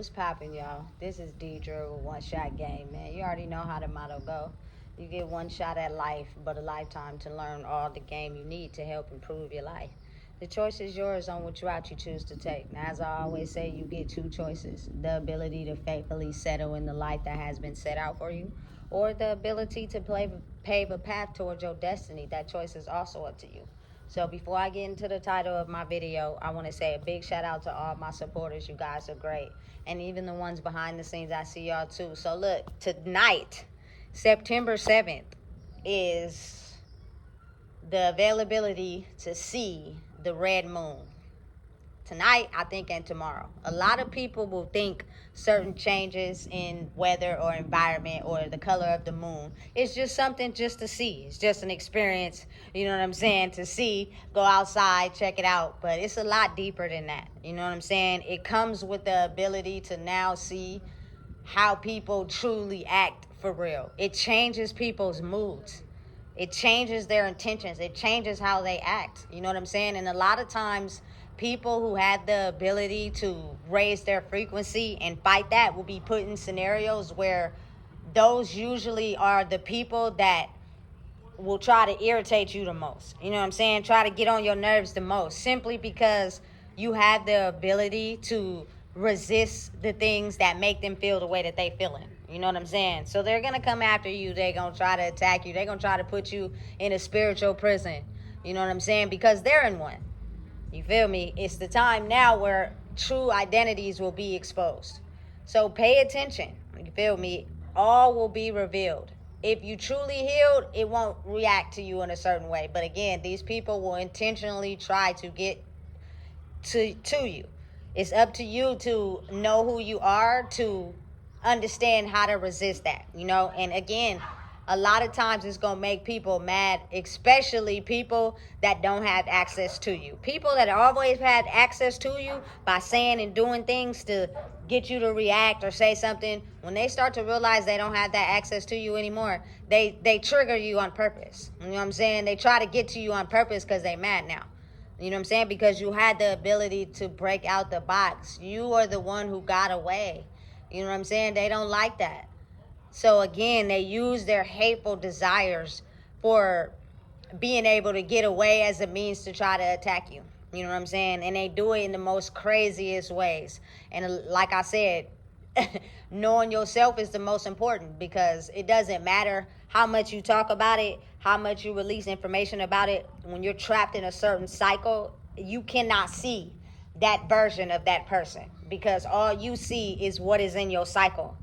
What's poppin', y'all? This is Deidre with One Shot Game, man. You already know how the motto go. You get one shot at life, but a lifetime to learn all the game you need to help improve your life. The choice is yours on which route you choose to take. Now, as I always say, you get two choices: the ability to faithfully settle in the life that has been set out for you, or the ability to pave a path towards your destiny. That choice is also up to you. So before I get into the title of my video, I want to say a big shout out to all my supporters. You guys are great. And even the ones behind the scenes, I see y'all too. So look, tonight, September 7th, is the availability to see the red moon. Tonight, I think, and tomorrow. A lot of people will think certain changes in weather or environment or the color of the moon, it's just something just to see. It's just an experience, you know what I'm saying, to see, go outside, check it out. But it's a lot deeper than that, you know what I'm saying? It comes with the ability to now see how people truly act for real. It changes people's moods. It changes their intentions. It changes how they act. You know what I'm saying? And a lot of times, people who had the ability to raise their frequency and fight that will be put in scenarios where those usually are the people that will try to irritate you the most. You know what I'm saying? Try to get on your nerves the most, simply because you have the ability to resist the things that make them feel the way that they feeling. You know what I'm saying? So they're going to come after you. They're going to try to attack you. They're going to try to put you in a spiritual prison. You know what I'm saying? Because they're in one. You feel me? It's the time now where true identities will be exposed. So pay attention. You feel me? All will be revealed. If you truly healed, it won't react to you in a certain way. But again, these people will intentionally try to get to you. It's up to you to know who you are, to understand how to resist that, you know? And again, a lot of times it's going to make people mad, especially people that don't have access to you. People that always had access to you by saying and doing things to get you to react or say something, when they start to realize they don't have that access to you anymore, they trigger you on purpose. You know what I'm saying? They try to get to you on purpose because they mad now. You know what I'm saying? Because you had the ability to break out the box. You are the one who got away. You know what I'm saying? They don't like that. So again, they use their hateful desires for being able to get away as a means to try to attack you. You know what I'm saying? And they do it in the most craziest ways. And like I said, knowing yourself is the most important, because it doesn't matter how much you talk about it, how much you release information about it. When you're trapped in a certain cycle, you cannot see that version of that person, because all you see is what is in your cycle.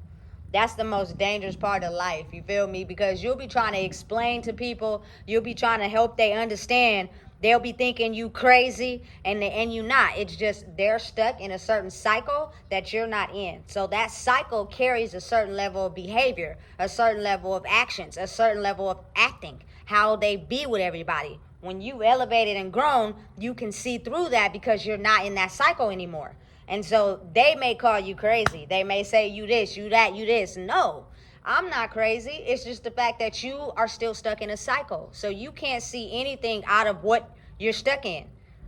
That's the most dangerous part of life, you feel me? Because you'll be trying to explain to people, you'll be trying to help they understand. They'll be thinking you crazy, and you not. It's just they're stuck in a certain cycle that you're not in. So that cycle carries a certain level of behavior, a certain level of actions, a certain level of acting, how they be with everybody. When you elevated and grown, you can see through that because you're not in that cycle anymore. And so they may call you crazy. They may say you this, you that, you this. No, I'm not crazy. It's just the fact that you are still stuck in a cycle. So you can't see anything out of what you're stuck in,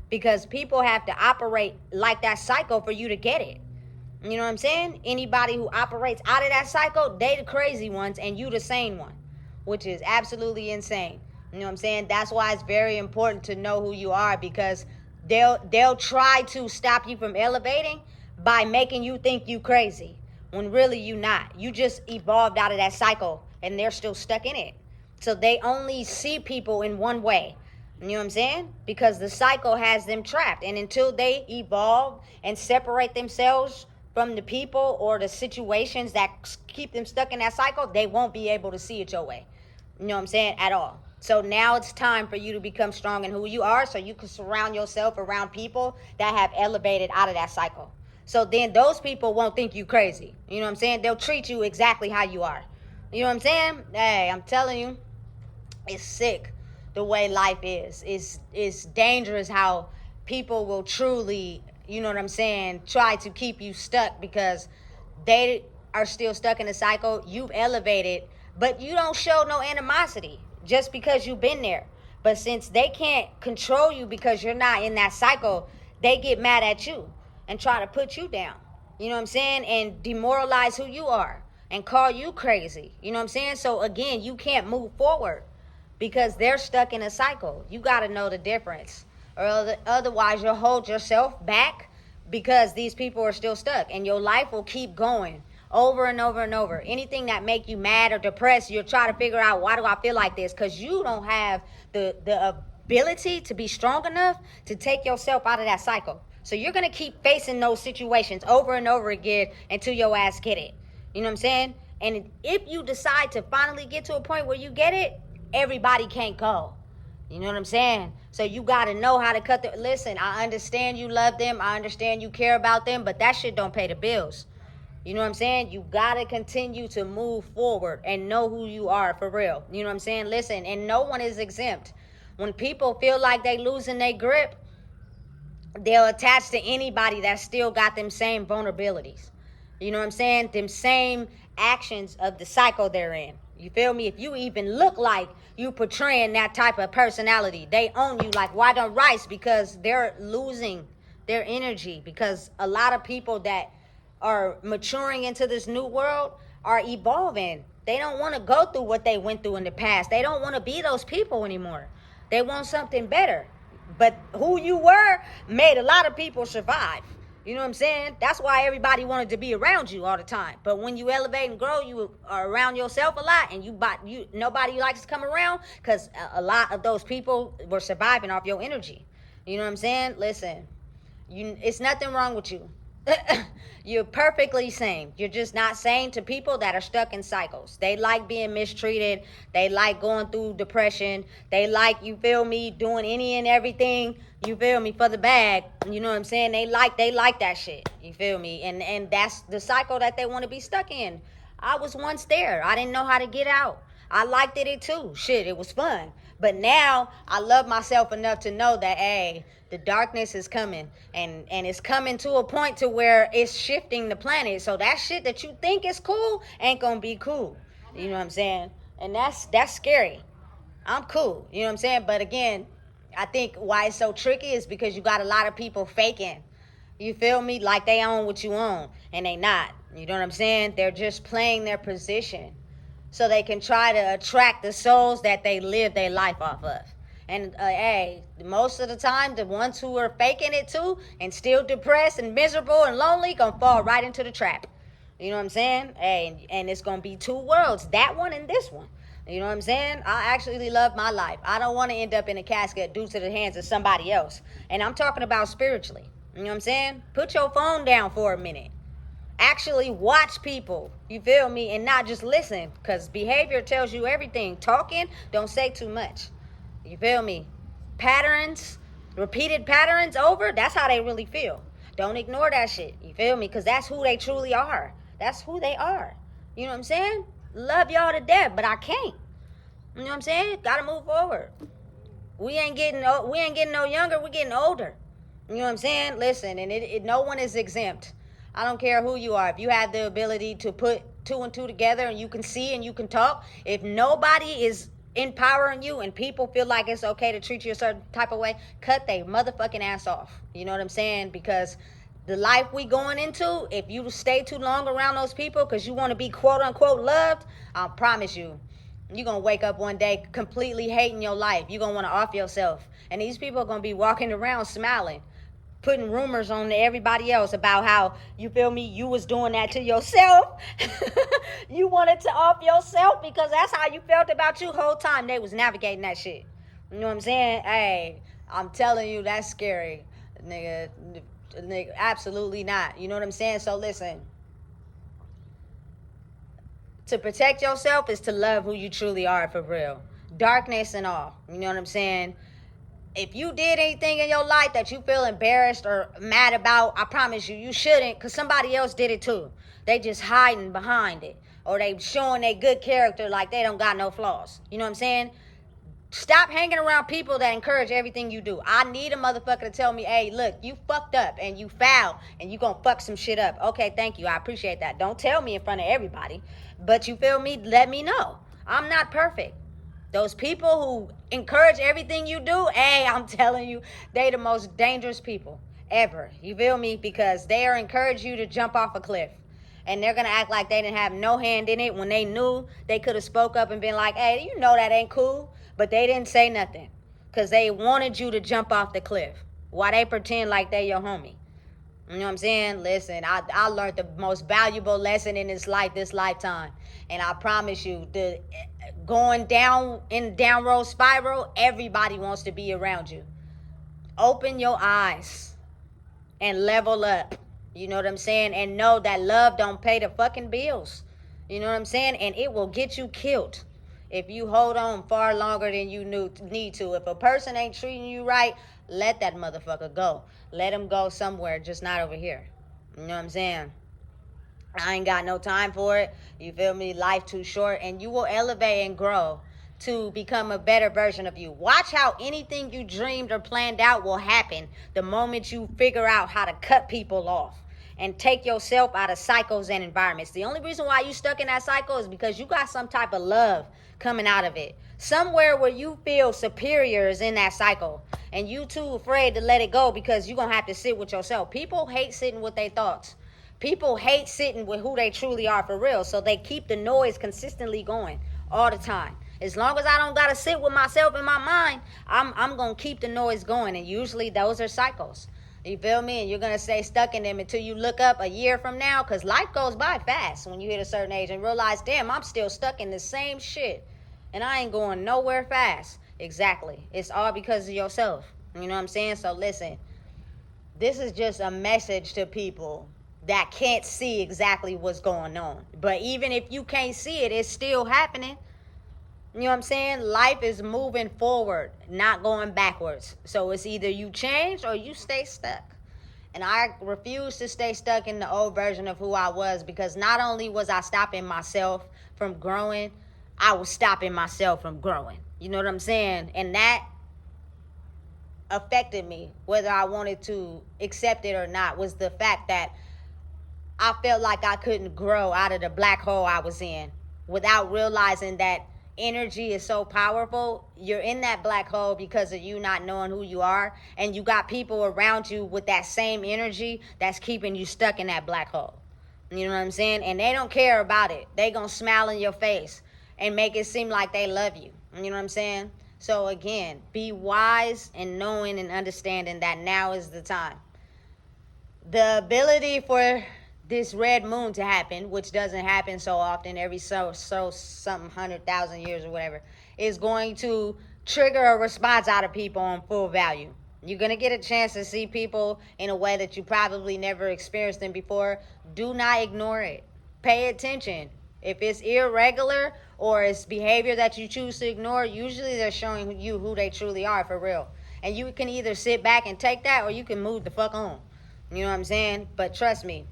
because people have to operate like that cycle for you to get it. You know what I'm saying? Anybody who operates out of that cycle, they the crazy ones and you the sane one, which is absolutely insane. You know what I'm saying? That's why it's very important to know who you are, because they'll try to stop you from elevating by making you think you crazy, when really you not. You just evolved out of that cycle and they're still stuck in it. So they only see people in one way. You know what I'm saying? Because the cycle has them trapped. And until they evolve and separate themselves from the people or the situations that keep them stuck in that cycle, they won't be able to see it your way. You know what I'm saying? At all. So now it's time for you to become strong in who you are, so you can surround yourself around people that have elevated out of that cycle. So then those people won't think you crazy. You know what I'm saying? They'll treat you exactly how you are. You know what I'm saying? Hey, I'm telling you, it's sick the way life is. It's dangerous how people will truly, you know what I'm saying, try to keep you stuck because they are still stuck in a cycle. You've elevated, but you don't show no animosity just because you've been there. But since they can't control you because you're not in that cycle, they get mad at you and try to put you down. you know what I'm saying, and demoralize who you are and call you crazy. You know what I'm saying? So again, you can't move forward because they're stuck in a cycle. You got to know the difference, or otherwise you'll hold yourself back because these people are still stuck, and your life will keep going over and over and over. Anything that make you mad or depressed, you'll try to figure out, why do I feel like this? Because you don't have the ability to be strong enough to take yourself out of that cycle. So you're going to keep facing those situations over and over again until your ass get it. You know what I'm saying? And if you decide to finally get to a point where you get it, everybody can't go. You know what I'm saying? So you got to know how to cut the... Listen, I understand you love them. I understand you care about them. But that shit don't pay the bills. You know what I'm saying? You got to continue to move forward and know who you are for real. You know what I'm saying? Listen, and no one is exempt. When people feel like they losing their grip, they'll attach to anybody that still got them same vulnerabilities. You know what I'm saying? Them same actions of the cycle they're in. You feel me? If you even look like you portraying that type of personality, they own you like white on rice, because they're losing their energy. Because a lot of people that are maturing into this new world are evolving. They don't want to go through what they went through in the past. They don't want to be those people anymore. They want something better. But who you were made a lot of people survive. You know what I'm saying? That's why everybody wanted to be around you all the time. But when you elevate and grow, you are around yourself a lot, and nobody likes to come around, because a lot of those people were surviving off your energy. You know what I'm saying? Listen, it's nothing wrong with you. You're perfectly sane. You're just not sane to people that are stuck in cycles. They like being mistreated. They like going through depression. They like, you feel me, doing any and everything, you feel me, for the bag. You know what I'm saying? They like that shit. You feel me? And that's the cycle that they want to be stuck in. I was once there. I didn't know how to get out. I liked it too. Shit, it was fun. But now I love myself enough to know that, hey, the darkness is coming, and it's coming to a point to where it's shifting the planet. So that shit that you think is cool ain't gonna be cool. You know what I'm saying? And that's scary. I'm cool. You know what I'm saying? But again, I think why it's so tricky is because you got a lot of people faking. You feel me? Like they own what you own, and they not. You know what I'm saying? They're just playing their position so they can try to attract the souls that they live their life off of. And hey, most of the time, the ones who are faking it too and still depressed and miserable and lonely gonna fall right into the trap. You know what I'm saying? Hey, and it's gonna be two worlds, that one and this one. You know what I'm saying? I actually love my life. I don't want to end up in a casket due to the hands of somebody else. And I'm talking about spiritually. You know what I'm saying? Put your phone down for a minute. Actually watch people, you feel me, and not just listen, because behavior tells you everything. Talking, don't say too much. You feel me? Patterns, repeated patterns over, that's how they really feel. Don't ignore that shit. You feel me? Because that's who they truly are. That's who they are. You know what I'm saying? Love y'all to death, but I can't. You know what I'm saying? Gotta move forward. We ain't getting no younger. We're getting older. You know what I'm saying? Listen, and no one is exempt. I don't care who you are. If you have the ability to put two and two together and you can see and you can talk, if nobody is empowering you and people feel like it's okay to treat you a certain type of way, cut they motherfucking ass off. You know what I'm saying? Because the life we going into, if you stay too long around those people because you want to be quote unquote loved, I promise you, you're going to wake up one day completely hating your life. You're going to want to off yourself. And these people are going to be walking around smiling, putting rumors on to everybody else about how, you feel me, you was doing that to yourself. You wanted to off yourself because that's how you felt about you whole time they was navigating that shit. You know what I'm saying? Hey, I'm telling you, that's scary. Nigga, absolutely not. You know what I'm saying? So listen, to protect yourself is to love who you truly are for real. Darkness and all. You know what I'm saying? If you did anything in your life that you feel embarrassed or mad about, I promise you, you shouldn't, because somebody else did it too. They just hiding behind it. Or they showing their good character like they don't got no flaws. You know what I'm saying? Stop hanging around people that encourage everything you do. I need a motherfucker to tell me, hey, look, you fucked up and you fouled and you gonna fuck some shit up. Okay, thank you. I appreciate that. Don't tell me in front of everybody. But you feel me? Let me know. I'm not perfect. Those people who encourage everything you do, hey, I'm telling you, they the most dangerous people. ever. You feel me? Because they are encourage you to jump off a cliff. And they're going to act like they didn't have no hand in it when they knew they could have spoke up and been like, hey, you know that ain't cool. But they didn't say nothing because they wanted you to jump off the cliff. Why they pretend like they your homie? You know what I'm saying? Listen, I learned the most valuable lesson in this lifetime. And I promise you, the going down in down road spiral, everybody wants to be around you. Open your eyes and level up. You know what I'm saying? And know that love don't pay the fucking bills. You know what I'm saying? And it will get you killed if you hold on far longer than you need to. If a person ain't treating you right, let that motherfucker go. Let him go somewhere, just not over here. You know what I'm saying? I ain't got no time for it. You feel me? Life too short. And you will elevate and grow to become a better version of you. Watch how anything you dreamed or planned out will happen the moment you figure out how to cut people off and take yourself out of cycles and environments. The only reason why you stuck in that cycle is because you got some type of love coming out of it. Somewhere where you feel superior is in that cycle. And you too afraid to let it go because you're going to have to sit with yourself. People hate sitting with their thoughts. People hate sitting with who they truly are for real. So they keep the noise consistently going all the time. As long as I don't got to sit with myself in my mind, I'm going to keep the noise going. And usually those are cycles. You feel me? And you're going to stay stuck in them until you look up a year from now. Because life goes by fast when you hit a certain age and realize, damn, I'm still stuck in the same shit. And I ain't going nowhere fast. Exactly. It's all because of yourself. You know what I'm saying? So listen, this is just a message to people that can't see exactly what's going on. But even if you can't see it, it's still happening. You know what I'm saying? Life is moving forward, not going backwards. So it's either you change or you stay stuck. And I refuse to stay stuck in the old version of who I was, because not only was I stopping myself from growing, I was stopping myself from growing. You know what I'm saying? And that affected me, whether I wanted to accept it or not, was the fact that I felt like I couldn't grow out of the black hole I was in without realizing that energy is so powerful. You're in that black hole because of you not knowing who you are, and you got people around you with that same energy that's keeping you stuck in that black hole. You know what I'm saying? And they don't care about it. They gonna smile in your face and make it seem like they love you. You know what I'm saying? So again, be wise in knowing and understanding that now is the time. The ability for this red moon to happen, which doesn't happen so often, every so something 100,000 years or whatever, is going to trigger a response out of people on full value. You're going to get a chance to see people in a way that you probably never experienced them before. Do not ignore it. Pay attention. If it's irregular or it's behavior that you choose to ignore, usually they're showing you who they truly are for real. And you can either sit back and take that, or you can move the fuck on. You know what I'm saying? But trust me,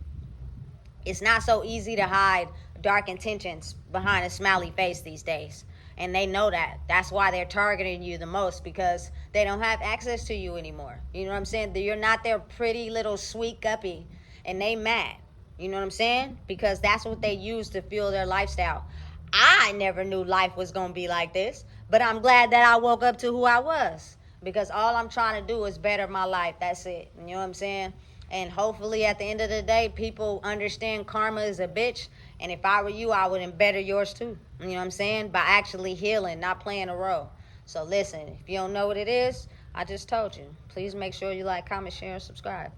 it's not so easy to hide dark intentions behind a smiley face these days. And they know that. That's why they're targeting you the most, because they don't have access to you anymore. You know what I'm saying? You're not their pretty little sweet guppy, and they mad. You know what I'm saying? Because that's what they use to fuel their lifestyle. I never knew life was going to be like this, but I'm glad that I woke up to who I was, because all I'm trying to do is better my life. That's it. You know what I'm saying? And hopefully at the end of the day, people understand karma is a bitch. And if I were you, I would better yours too. You know what I'm saying? By actually healing, not playing a role. So listen, if you don't know what it is, I just told you. Please make sure you like, comment, share, and subscribe.